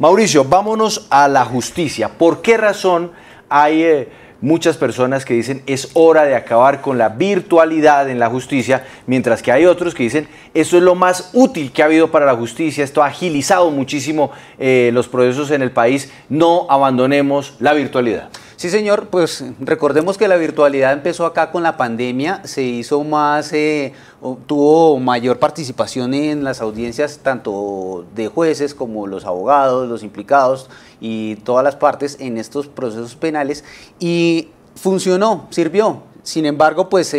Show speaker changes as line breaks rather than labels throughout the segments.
Mauricio, vámonos a la justicia. ¿Por qué razón hay muchas personas que dicen es hora de acabar con la virtualidad en la justicia, mientras que hay otros que dicen eso es lo más útil que ha habido para la justicia, esto ha agilizado muchísimo los procesos en el país, no abandonemos la virtualidad?
Sí, señor, pues recordemos que la virtualidad empezó acá con la pandemia, se hizo más, tuvo mayor participación en las audiencias tanto de jueces como los abogados, los implicados y todas las partes en estos procesos penales y funcionó, sirvió. Sin embargo, pues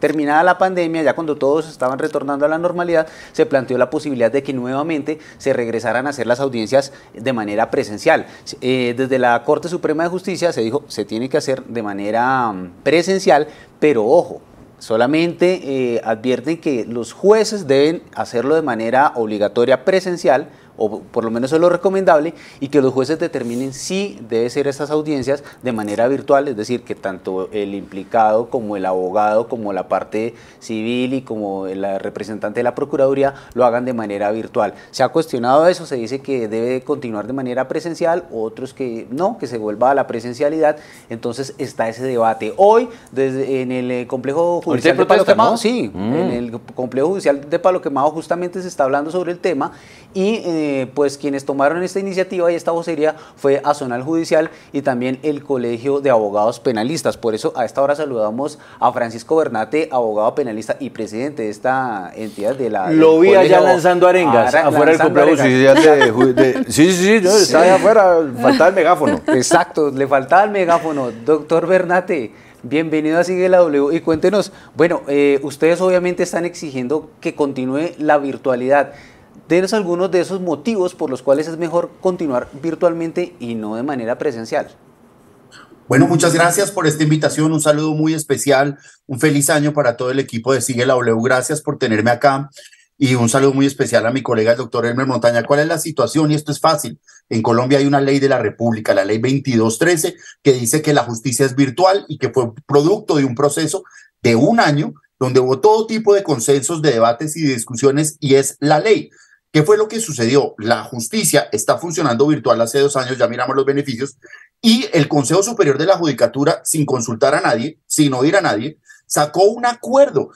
terminada la pandemia, ya cuando todos estaban retornando a la normalidad, se planteó la posibilidad de que nuevamente se regresaran a hacer las audiencias de manera presencial. Desde la Corte Suprema de Justicia se dijo, se tiene que hacer de manera presencial, pero ojo, solamente advierten que los jueces deben hacerlo de manera obligatoria presencial, o por lo menos es lo recomendable, y que los jueces determinen si debe ser estas audiencias de manera virtual, es decir, que tanto el implicado como el abogado, como la parte civil y como el representante de la Procuraduría lo hagan de manera virtual. Se ha cuestionado eso, se dice que debe continuar de manera presencial, otros que no, que se vuelva a la presencialidad, entonces está ese debate. Hoy, en el complejo judicial de Palo Quemado, ¿no? Sí, en el complejo judicial de Palo Quemado justamente se está hablando sobre el tema y pues quienes tomaron esta iniciativa y esta vocería fue Azonal Judicial y también el Colegio de Abogados Penalistas. Por eso a esta hora saludamos a Francisco Bernate, abogado penalista y presidente de esta entidad de la...
Lo vi allá lanzando arengas afuera del complejo judicial Sí, no, estaba allá afuera, faltaba el megáfono.
Exacto, le faltaba el megáfono. Doctor Bernate, bienvenido a Sigue la W y cuéntenos, bueno, ustedes obviamente están exigiendo que continúe la virtualidad. Denos algunos de esos motivos por los cuales es mejor continuar virtualmente y no de manera presencial.
Bueno, muchas gracias por esta invitación, un saludo muy especial, un feliz año para todo el equipo de Sigue la W, gracias por tenerme acá y un saludo muy especial a mi colega el doctor Elmer Montaña. ¿Cuál es la situación? Y esto es fácil, en Colombia hay una ley de la República, la ley 2213, que dice que la justicia es virtual y que fue producto de un proceso de un año donde hubo todo tipo de consensos, de debates y de discusiones y es la ley. ¿Qué fue lo que sucedió? La justicia está funcionando virtual hace 2 años, ya miramos los beneficios, y el Consejo Superior de la Judicatura, sin consultar a nadie, sin oír a nadie, sacó un acuerdo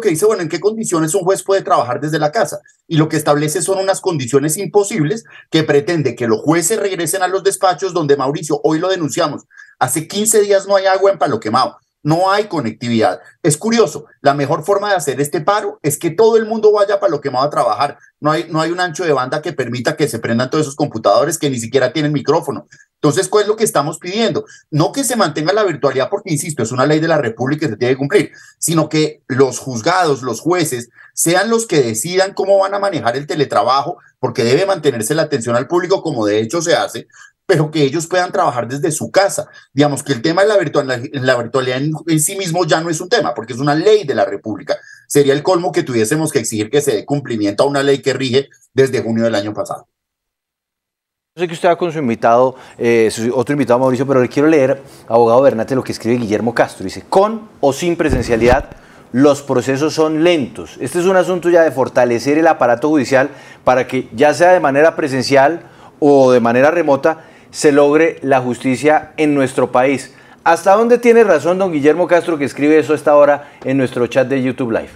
que dice, bueno, ¿en qué condiciones un juez puede trabajar desde la casa? Y lo que establece son unas condiciones imposibles que pretende que los jueces regresen a los despachos donde, Mauricio, hoy lo denunciamos, hace 15 días no hay agua en Palo Quemado. No hay conectividad. Es curioso, la mejor forma de hacer este paro es que todo el mundo vaya para Palo Quemado a trabajar. No hay un ancho de banda que permita que se prendan todos esos computadores que ni siquiera tienen micrófono. Entonces, ¿cuál es lo que estamos pidiendo? No que se mantenga la virtualidad porque, insisto, es una ley de la República que se tiene que cumplir, sino que los juzgados, los jueces, sean los que decidan cómo van a manejar el teletrabajo, porque debe mantenerse la atención al público como de hecho se hace, pero que ellos puedan trabajar desde su casa. Digamos que el tema de la virtualidad en sí mismo ya no es un tema, porque es una ley de la República. Sería el colmo que tuviésemos que exigir que se dé cumplimiento a una ley que rige desde junio del año pasado.
Yo sé que usted va con su invitado, su otro invitado Mauricio, pero le quiero leer, abogado Bernate, lo que escribe Guillermo Castro. Dice, con o sin presencialidad, los procesos son lentos. Este es un asunto ya de fortalecer el aparato judicial para que ya sea de manera presencial o de manera remota, se logre la justicia en nuestro país. ¿Hasta dónde tiene razón don Guillermo Castro que escribe eso a esta hora en nuestro chat de YouTube Live?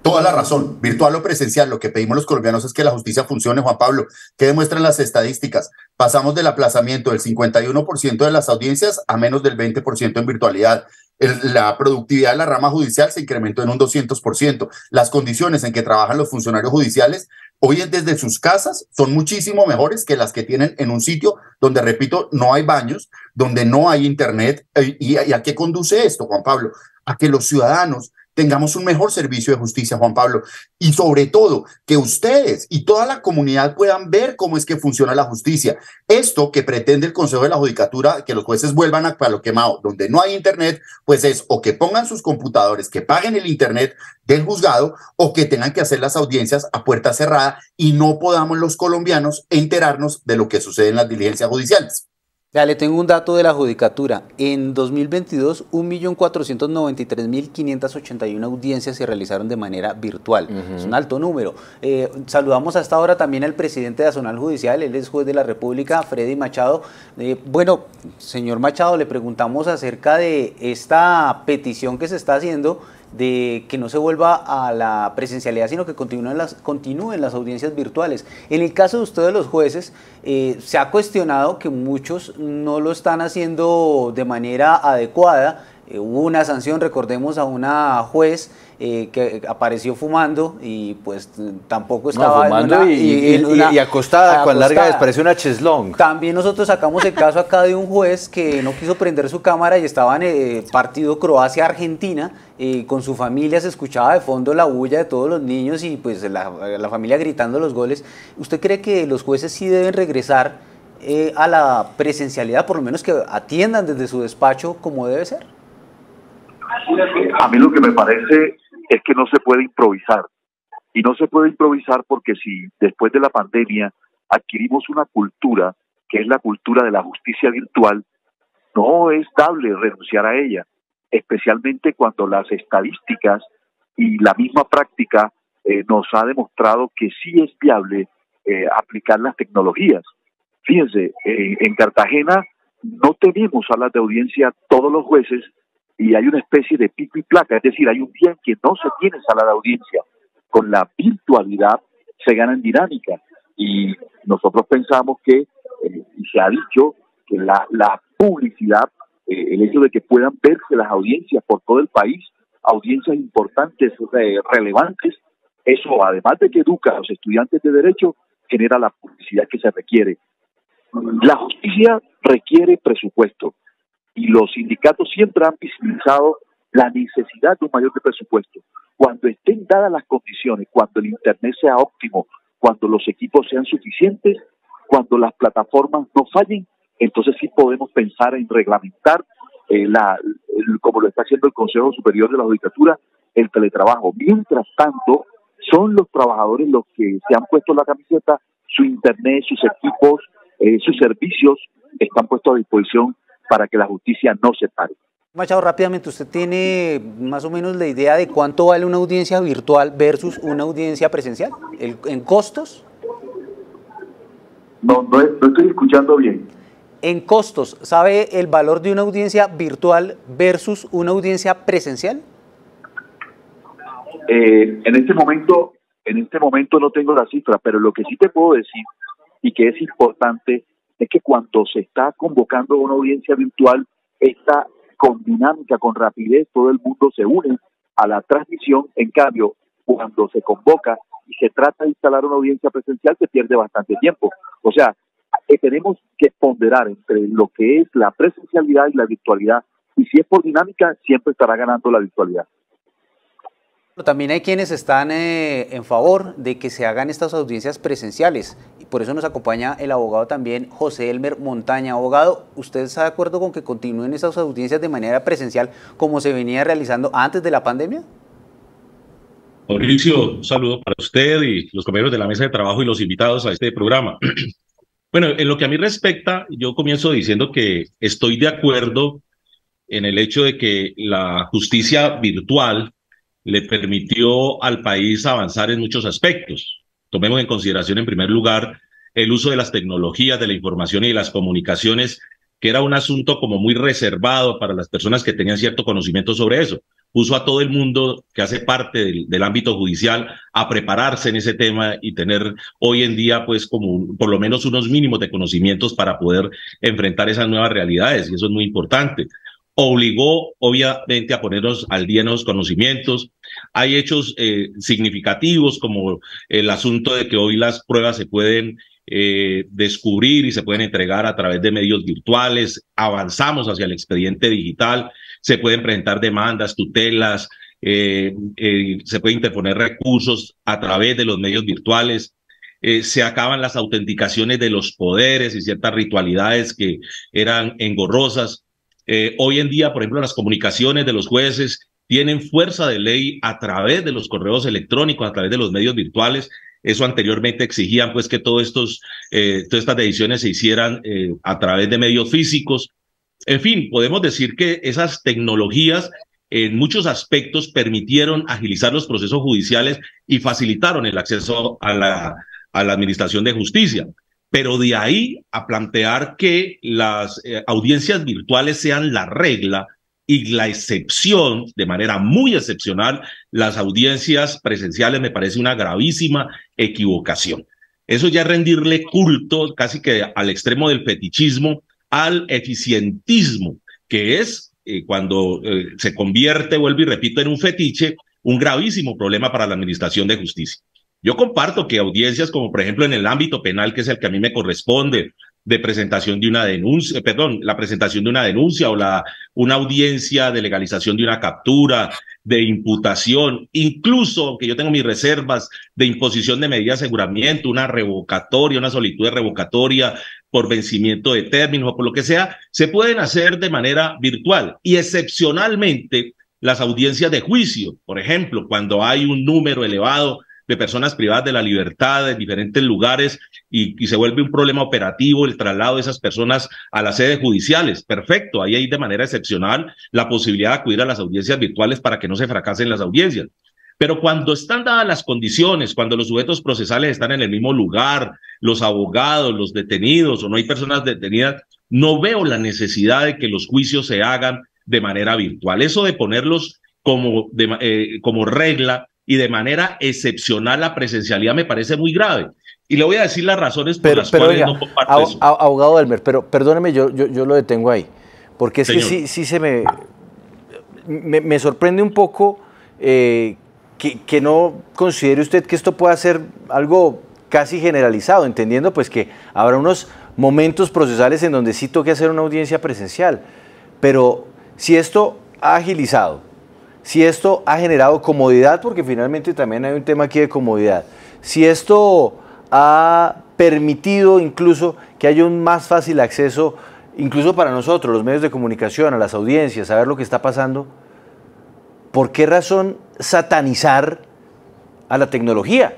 Toda la razón, virtual o presencial, lo que pedimos los colombianos es que la justicia funcione, Juan Pablo. ¿Qué demuestran las estadísticas? Pasamos del aplazamiento del 51% de las audiencias a menos del 20% en virtualidad. La productividad de la rama judicial se incrementó en un 200%. Las condiciones en que trabajan los funcionarios judiciales hoy desde sus casas son muchísimo mejores que las que tienen en un sitio donde, repito, no hay baños, donde no hay internet. ¿Y a qué conduce esto, Juan Pablo? A que los ciudadanos tengamos un mejor servicio de justicia, Juan Pablo, y sobre todo, que ustedes y toda la comunidad puedan ver cómo es que funciona la justicia. Esto que pretende el Consejo de la Judicatura, que los jueces vuelvan a Palo Quemado, donde no hay internet, pues es o que pongan sus computadores, que paguen el internet del juzgado, o que tengan que hacer las audiencias a puerta cerrada y no podamos los colombianos enterarnos de lo que sucede en las diligencias judiciales.
Ya le tengo un dato de la judicatura. En 2022, 1.493.581 audiencias se realizaron de manera virtual. Es un alto número. Saludamos a esta hora también al presidente de Azonal Judicial, él es juez de la República, Freddy Machado. Bueno, señor Machado, le preguntamos acerca de esta petición que se está haciendo de que no se vuelva a la presencialidad, sino que continúen las audiencias virtuales. En el caso de ustedes, los jueces, se ha cuestionado que muchos no lo están haciendo de manera adecuada. Hubo una sanción, recordemos a una juez que apareció fumando y pues tampoco estaba
fumando y acostada, con larga, parecía una cheslong.
También nosotros sacamos el caso acá de un juez que no quiso prender su cámara y estaba en el partido Croacia-Argentina, con su familia, se escuchaba de fondo la bulla de todos los niños y pues la familia gritando los goles. ¿Usted cree que los jueces sí deben regresar a la presencialidad, por lo menos que atiendan desde su despacho como debe ser?
A mí lo que me parece es que no se puede improvisar. Y no se puede improvisar porque si después de la pandemia adquirimos una cultura, que es la cultura de la justicia virtual, no es dable renunciar a ella, especialmente cuando las estadísticas y la misma práctica nos ha demostrado que sí es viable aplicar las tecnologías. Fíjense, en Cartagena no tenemos salas de audiencia todos los jueces, y hay una especie de pico y placa, es decir, hay un día en que no se tiene sala de audiencia. Con la virtualidad se gana en dinámica, y nosotros pensamos que, y se ha dicho, que la publicidad, el hecho de que puedan verse las audiencias por todo el país, audiencias importantes, relevantes, eso además de que educa a los estudiantes de Derecho, genera la publicidad que se requiere. La justicia requiere presupuesto, y los sindicatos siempre han visibilizado la necesidad de un mayor presupuesto. Cuando estén dadas las condiciones, cuando el Internet sea óptimo, cuando los equipos sean suficientes, cuando las plataformas no fallen, entonces sí podemos pensar en reglamentar, como lo está haciendo el Consejo Superior de la Judicatura, el teletrabajo. Mientras tanto, son los trabajadores los que se han puesto la camiseta, su Internet, sus equipos, sus servicios están puestos a disposición para que la justicia no se pare.
Machado, rápidamente, ¿usted tiene más o menos la idea de cuánto vale una audiencia virtual versus una audiencia presencial? ¿En costos?
No estoy escuchando bien.
En costos, ¿sabe el valor de una audiencia virtual versus una audiencia presencial?
En este momento no tengo la cifra, pero lo que sí te puedo decir y que es importante es que cuando se está convocando una audiencia virtual, está con dinámica, con rapidez, todo el mundo se une a la transmisión. En cambio, cuando se convoca y se trata de instalar una audiencia presencial, se pierde bastante tiempo. O sea, tenemos que ponderar entre lo que es la presencialidad y la virtualidad, y si es por dinámica, siempre estará ganando la virtualidad.
También hay quienes están en favor de que se hagan estas audiencias presenciales, y por eso nos acompaña el abogado también José Elmer Montaña. Abogado, ¿usted está de acuerdo con que continúen estas audiencias de manera presencial como se venía realizando antes de la pandemia?
Mauricio, un saludo para usted y los compañeros de la mesa de trabajo y los invitados a este programa. Bueno, en lo que a mí respecta, yo comienzo diciendo que estoy de acuerdo en el hecho de que la justicia virtual le permitió al país avanzar en muchos aspectos. Tomemos en consideración, en primer lugar, el uso de las tecnologías, de la información y de las comunicaciones, que era un asunto como muy reservado para las personas que tenían cierto conocimiento sobre eso. Puso a todo el mundo que hace parte del ámbito judicial a prepararse en ese tema y tener hoy en día, pues, como por lo menos unos mínimos de conocimientos para poder enfrentar esas nuevas realidades, y eso es muy importante. Obligó, obviamente, a ponernos al día en los conocimientos. Hay hechos significativos, como el asunto de que hoy las pruebas se pueden descubrir y se pueden entregar a través de medios virtuales. Avanzamos hacia el expediente digital, se pueden presentar demandas, tutelas, se pueden interponer recursos a través de los medios virtuales. Se acaban las autenticaciones de los poderes y ciertas ritualidades que eran engorrosas. Hoy en día, por ejemplo, las comunicaciones de los jueces tienen fuerza de ley a través de los correos electrónicos, a través de los medios virtuales. Eso anteriormente exigían pues que todas estas decisiones se hicieran a través de medios físicos. En fin, podemos decir que esas tecnologías en muchos aspectos permitieron agilizar los procesos judiciales y facilitaron el acceso a la administración de justicia. Pero de ahí a plantear que las audiencias virtuales sean la regla y la excepción, de manera muy excepcional, las audiencias presenciales, me parece una gravísima equivocación. Eso ya es rendirle culto casi que al extremo del fetichismo, al eficientismo, que es cuando se convierte, vuelvo y repito, en un fetiche, un gravísimo problema para la administración de justicia. Yo comparto que audiencias como por ejemplo en el ámbito penal, que es el que a mí me corresponde, de presentación de una denuncia, la presentación de una denuncia o una audiencia de legalización de una captura, de imputación, incluso, aunque yo tengo mis reservas, de imposición de medidas de aseguramiento, una revocatoria, una solicitud de revocatoria por vencimiento de términos o por lo que sea, se pueden hacer de manera virtual y excepcionalmente las audiencias de juicio, por ejemplo, cuando hay un número elevado de personas privadas de la libertad en diferentes lugares y se vuelve un problema operativo el traslado de esas personas a las sedes judiciales. Perfecto, ahí hay de manera excepcional la posibilidad de acudir a las audiencias virtuales para que no se fracasen las audiencias. Pero cuando están dadas las condiciones, cuando los sujetos procesales están en el mismo lugar, los abogados, los detenidos o no hay personas detenidas, no veo la necesidad de que los juicios se hagan de manera virtual. Eso de ponerlos como regla y de manera excepcional la presencialidad me parece muy grave. Y le voy a decir las razones por las cuales no comparto eso.
Abogado Elmer, pero perdóneme, yo lo detengo ahí, porque es
Señor.
que sí me sorprende un poco que no considere usted que esto pueda ser algo casi generalizado, entendiendo pues que habrá unos momentos procesales en donde sí toque hacer una audiencia presencial, pero si esto ha agilizado, si esto ha generado comodidad, porque finalmente también hay un tema aquí de comodidad, si esto ha permitido incluso que haya un más fácil acceso, incluso para nosotros, los medios de comunicación, a las audiencias, a ver lo que está pasando, ¿por qué razón satanizar a la tecnología?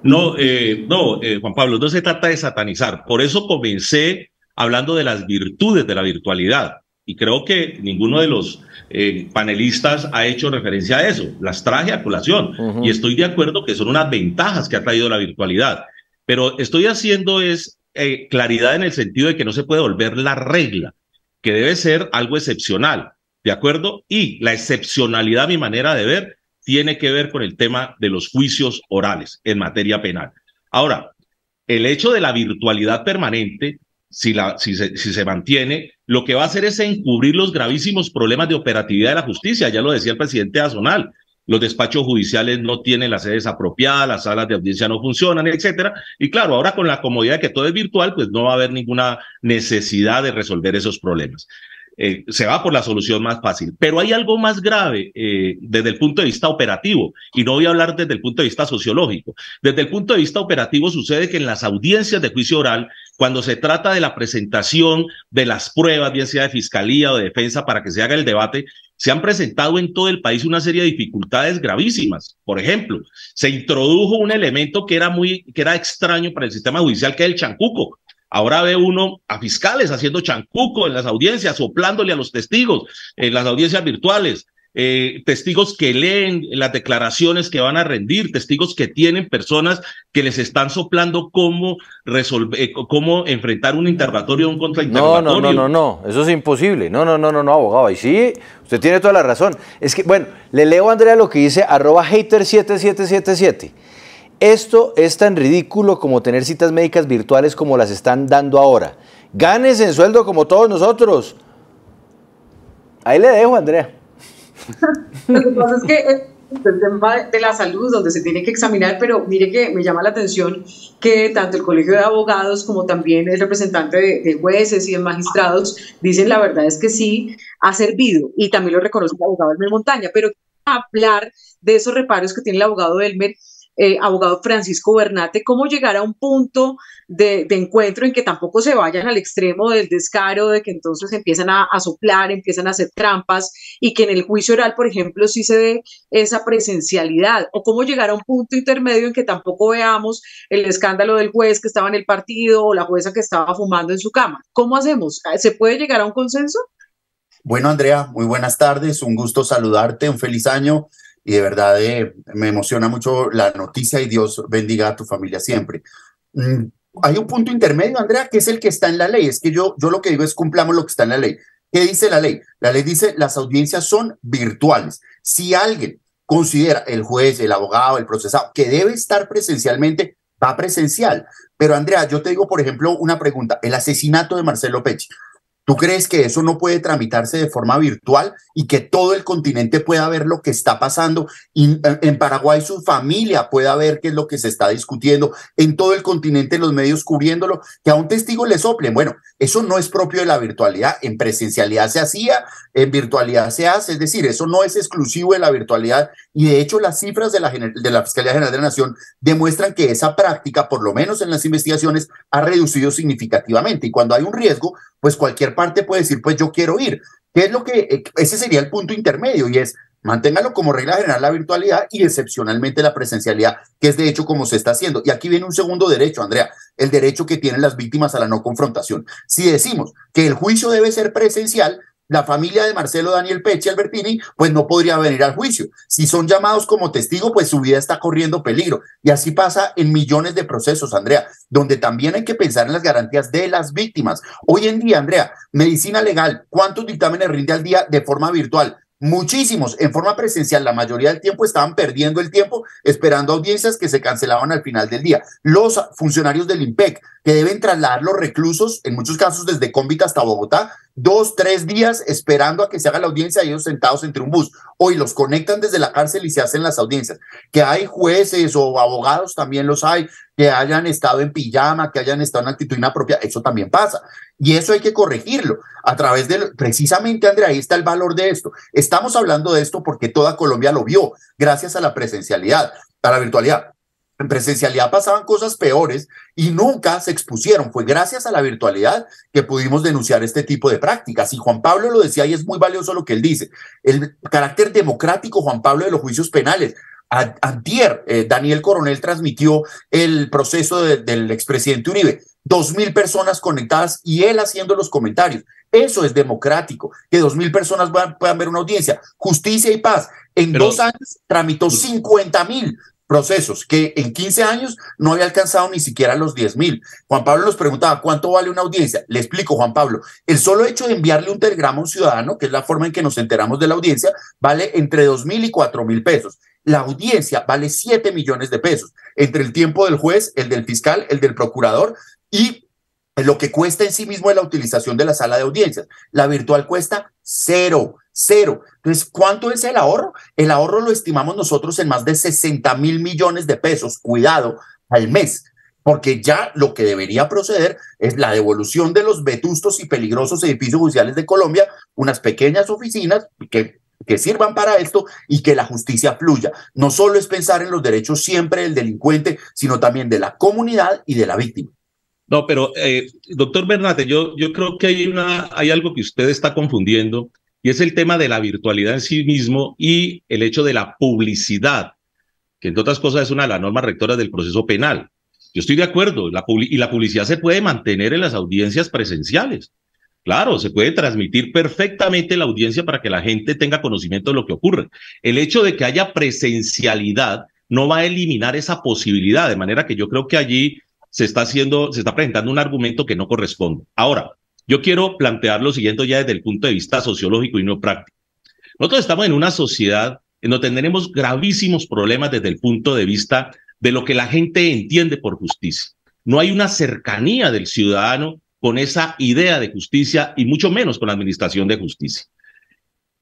No, Juan Pablo, no se trata de satanizar. Por eso comencé hablando de las virtudes de la virtualidad. Y creo que ninguno de los panelistas ha hecho referencia a eso. Las traje a colación. Y estoy de acuerdo que son unas ventajas que ha traído la virtualidad. Pero estoy haciendo claridad en el sentido de que no se puede volver la regla, que debe ser algo excepcional. ¿De acuerdo? Y la excepcionalidad, a mi manera de ver, tiene que ver con el tema de los juicios orales en materia penal. Ahora, el hecho de la virtualidad permanente, si se mantiene, lo que va a hacer es encubrir los gravísimos problemas de operatividad de la justicia. Ya lo decía el presidente Azonal, los despachos judiciales no tienen las sedes apropiadas, las salas de audiencia no funcionan, etcétera. Y claro, ahora con la comodidad de que todo es virtual, pues no va a haber ninguna necesidad de resolver esos problemas. Se va por la solución más fácil. Pero hay algo más grave desde el punto de vista operativo, y no voy a hablar desde el punto de vista sociológico. Desde el punto de vista operativo sucede que en las audiencias de juicio oral, cuando se trata de la presentación de las pruebas, bien sea de fiscalía o de defensa, para que se haga el debate, se han presentado en todo el país una serie de dificultades gravísimas. Por ejemplo, se introdujo un elemento que era extraño para el sistema judicial, que es el chancuco. Ahora ve uno a fiscales haciendo chancuco en las audiencias, soplándole a los testigos en las audiencias virtuales, testigos que leen las declaraciones que van a rendir, testigos que tienen personas que les están soplando cómo enfrentar un interrogatorio o un contrainterrogatorio.
No, eso es imposible. No, abogado, ahí sí, usted tiene toda la razón. Es que, bueno, le leo a Andrea lo que dice @hater7777. Esto es tan ridículo como tener citas médicas virtuales como las están dando ahora. Ganes en sueldo como todos nosotros. Ahí le dejo, Andrea.
Lo que pasa es que el tema de la salud, donde se tiene que examinar, pero mire que me llama la atención que tanto el Colegio de Abogados como también el representante de jueces y de magistrados dicen la verdad es que sí ha servido, y también lo reconoce el abogado Elmer Montaña, pero hablar de esos reparos que tiene el abogado Elmer abogado Francisco Bernate, cómo llegar a un punto de encuentro en que tampoco se vayan al extremo del descaro, de que entonces empiezan a soplar, empiezan a hacer trampas y que en el juicio oral, por ejemplo, sí se dé esa presencialidad, o cómo llegar a un punto intermedio en que tampoco veamos el escándalo del juez que estaba en el partido o la jueza que estaba fumando en su cama. ¿Cómo hacemos? ¿Se puede llegar a un consenso?
Bueno, Andrea, muy buenas tardes, un gusto saludarte, un feliz año y de verdad me emociona mucho la noticia y Dios bendiga a tu familia siempre. Hay un punto intermedio, Andrea, que es el que está en la ley. Es que yo lo que digo es cumplamos lo que está en la ley. ¿Qué dice la ley? La ley dice las audiencias son virtuales. Si alguien considera, el juez, el abogado, el procesado, que debe estar presencialmente, va presencial. Pero Andrea, yo te digo, por ejemplo, una pregunta. El asesinato de Marcelo Pecci. ¿Tú crees que eso no puede tramitarse de forma virtual y que todo el continente pueda ver lo que está pasando? Y en Paraguay su familia pueda ver qué es lo que se está discutiendo, en todo el continente los medios cubriéndolo, que a un testigo le soplen. Bueno, eso no es propio de la virtualidad. En presencialidad se hacía, en virtualidad se hace. Es decir, eso no es exclusivo de la virtualidad. Y de hecho las cifras de la Fiscalía General de la Nación demuestran que esa práctica, por lo menos en las investigaciones, ha reducido significativamente. Y cuando hay un riesgo, pues cualquier parte puede decir, pues yo quiero ir. ¿Qué es lo que, ese sería el punto intermedio? Y es, manténgalo como regla general la virtualidad y excepcionalmente la presencialidad, que es de hecho como se está haciendo. Y aquí viene un segundo derecho, Andrea, el derecho que tienen las víctimas a la no confrontación. Si decimos que el juicio debe ser presencial, la familia de Marcelo Daniel Pecci Albertini, pues no podría venir al juicio. Si son llamados como testigo, pues su vida está corriendo peligro. Y así pasa en millones de procesos, Andrea, donde también hay que pensar en las garantías de las víctimas. Hoy en día, Andrea, medicina legal, ¿cuántos dictámenes rinde al día de forma virtual? Muchísimos, en forma presencial, la mayoría del tiempo estaban perdiendo el tiempo esperando audiencias que se cancelaban al final del día. Los funcionarios del IMPEC, que deben trasladar los reclusos, en muchos casos desde Cómbita hasta Bogotá, 2, 3 días esperando a que se haga la audiencia, ellos sentados entre un bus. Hoy los conectan desde la cárcel y se hacen las audiencias. Que hay jueces o abogados, también los hay, que hayan estado en pijama, que hayan estado en actitud inapropiada, eso también pasa. Y eso hay que corregirlo a través de, precisamente, Andrea, ahí está el valor de esto. Estamos hablando de esto porque toda Colombia lo vio, gracias a la presencialidad, a la virtualidad. En presencialidad pasaban cosas peores y nunca se expusieron. Fue gracias a la virtualidad que pudimos denunciar este tipo de prácticas. Y Juan Pablo lo decía y es muy valioso lo que él dice. El carácter democrático, Juan Pablo, de los juicios penales. Antier, Daniel Coronel transmitió el proceso del expresidente Uribe. 2.000 personas conectadas y él haciendo los comentarios. Eso es democrático, que 2.000 personas puedan ver una audiencia. Justicia y paz. En 2 años tramitó 50.000 procesos, que en 15 años no había alcanzado ni siquiera los 10.000. Juan Pablo nos preguntaba, ¿cuánto vale una audiencia? Le explico, Juan Pablo, el solo hecho de enviarle un telegrama a un ciudadano, que es la forma en que nos enteramos de la audiencia, vale entre 2.000 y 4.000 pesos. La audiencia vale 7 millones de pesos, entre el tiempo del juez, el del fiscal, el del procurador y lo que cuesta en sí mismo es la utilización de la sala de audiencias. La virtual cuesta cero. Entonces, ¿cuánto es el ahorro? El ahorro lo estimamos nosotros en más de 60.000 millones de pesos, cuidado, al mes, porque ya lo que debería proceder es la devolución de los vetustos y peligrosos edificios judiciales de Colombia, unas pequeñas oficinas que sirvan para esto y que la justicia fluya. No solo es pensar en los derechos siempre del delincuente, sino también de la comunidad y de la víctima.
No, pero doctor Bernate, yo creo que hay algo que usted está confundiendo y es el tema de la virtualidad en sí mismo y el hecho de la publicidad, que entre otras cosas es una de las normas rectoras del proceso penal. Yo estoy de acuerdo, y la publicidad se puede mantener en las audiencias presenciales. Claro, se puede transmitir perfectamente la audiencia para que la gente tenga conocimiento de lo que ocurre. El hecho de que haya presencialidad no va a eliminar esa posibilidad, de manera que yo creo que allí se está presentando un argumento que no corresponde. Ahora, yo quiero plantear lo siguiente ya desde el punto de vista sociológico y no práctico. Nosotros estamos en una sociedad en donde tenemos gravísimos problemas desde el punto de vista de lo que la gente entiende por justicia. No hay una cercanía del ciudadano con esa idea de justicia y mucho menos con la administración de justicia.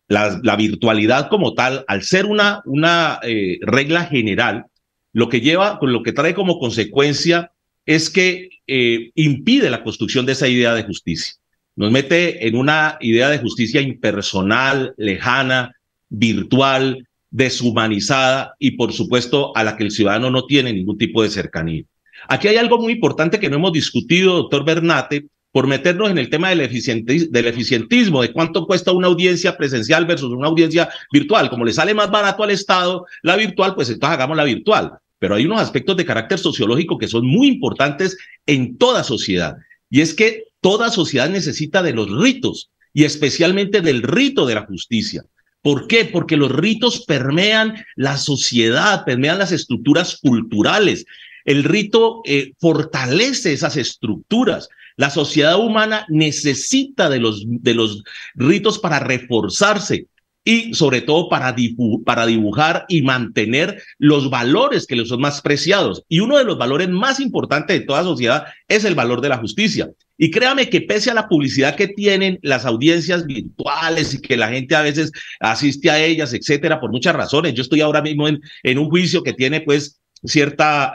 La virtualidad como tal, al ser una regla general, lo que trae como consecuencia es que impide la construcción de esa idea de justicia. Nos mete en una idea de justicia impersonal, lejana, virtual, deshumanizada y por supuesto a la que el ciudadano no tiene ningún tipo de cercanía. Aquí hay algo muy importante que no hemos discutido, doctor Bernate, por meternos en el tema del eficientismo, de cuánto cuesta una audiencia presencial versus una audiencia virtual. Como le sale más barato al Estado la virtual, pues entonces hagamos la virtual. Pero hay unos aspectos de carácter sociológico que son muy importantes en toda sociedad. Y es que toda sociedad necesita de los ritos, y especialmente del rito de la justicia. ¿Por qué? Porque los ritos permean la sociedad, permean las estructuras culturales. El rito fortalece esas estructuras. La sociedad humana necesita de los ritos para reforzarse y sobre todo para dibujar y mantener los valores que les son más preciados. Y uno de los valores más importantes de toda sociedad es el valor de la justicia. Y créame que pese a la publicidad que tienen las audiencias virtuales y que la gente a veces asiste a ellas, etcétera, por muchas razones. Yo estoy ahora mismo en un juicio que tiene pues cierta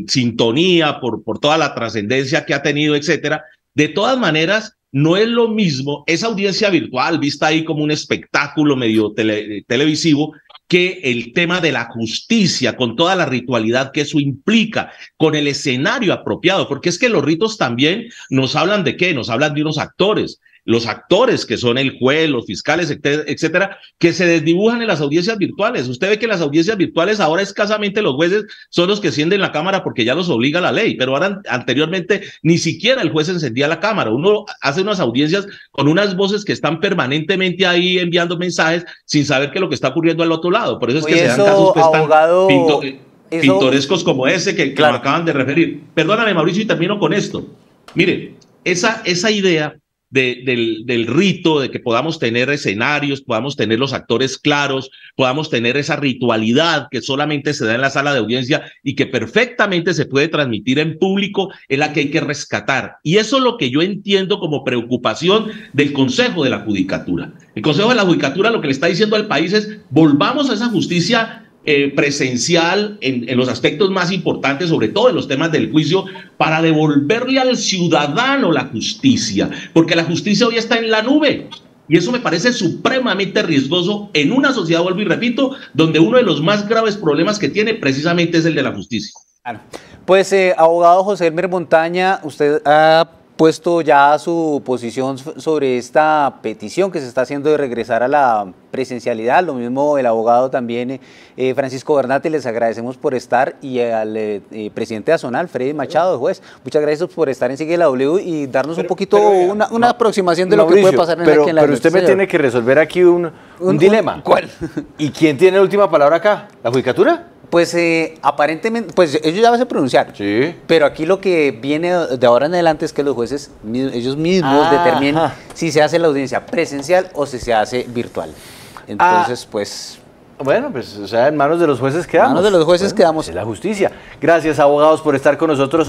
sintonía por toda la trascendencia que ha tenido, etcétera. De todas maneras, no es lo mismo esa audiencia virtual vista ahí como un espectáculo medio televisivo que el tema de la justicia, con toda la ritualidad que eso implica, con el escenario apropiado, porque es que los ritos también nos hablan de ¿qué? Nos hablan de unos actores. Los actores que son el juez, los fiscales, etcétera, que se desdibujan en las audiencias virtuales. Usted ve que en las audiencias virtuales ahora escasamente los jueces son los que encienden la cámara porque ya los obliga la ley, pero ahora anteriormente ni siquiera el juez encendía la cámara. Uno hace unas audiencias con unas voces que están permanentemente ahí enviando mensajes sin saber qué es lo que está ocurriendo al otro lado. Por eso es que se dan casos pues,
abogado,
pintorescos como ese que
claro,
me acaban de referir. Perdóname, Mauricio, y termino con esto. Mire, esa idea del rito, de que podamos tener escenarios, podamos tener los actores claros, podamos tener esa ritualidad que solamente se da en la sala de audiencia y que perfectamente se puede transmitir en público, es la que hay que rescatar. Y eso es lo que yo entiendo como preocupación del Consejo de la Judicatura. El Consejo de la Judicatura lo que le está diciendo al país es: volvamos a esa justicia presencial en los aspectos más importantes, sobre todo en los temas del juicio, para devolverle al ciudadano la justicia, porque la justicia hoy está en la nube. Y eso me parece supremamente riesgoso en una sociedad, vuelvo y repito, donde uno de los más graves problemas que tiene precisamente es el de la justicia.
Claro. Pues, abogado José Elmer Montaña, usted ha puesto ya su posición sobre esta petición que se está haciendo de regresar a la presencialidad. Lo mismo el abogado también Francisco Bernate, les agradecemos por estar, y al presidente de Azonal, Freddy Machado, juez, muchas gracias por estar en Sigue la W y darnos un poquito una aproximación de Mauricio, lo que puede pasar aquí en la
Pero usted me tiene que resolver aquí un dilema.
¿Cuál?
¿Y quién tiene la última palabra acá? ¿La Judicatura?
Pues aparentemente, pues ellos ya se pronunciaron. Sí. Pero aquí lo que viene de ahora en adelante es que los jueces, ellos mismos determinen si se hace la audiencia presencial o si se hace virtual. Entonces, pues...
Bueno, pues, o sea, en manos de los jueces quedamos.
En manos de los jueces quedamos.
Es la justicia. Gracias, abogados, por estar con nosotros.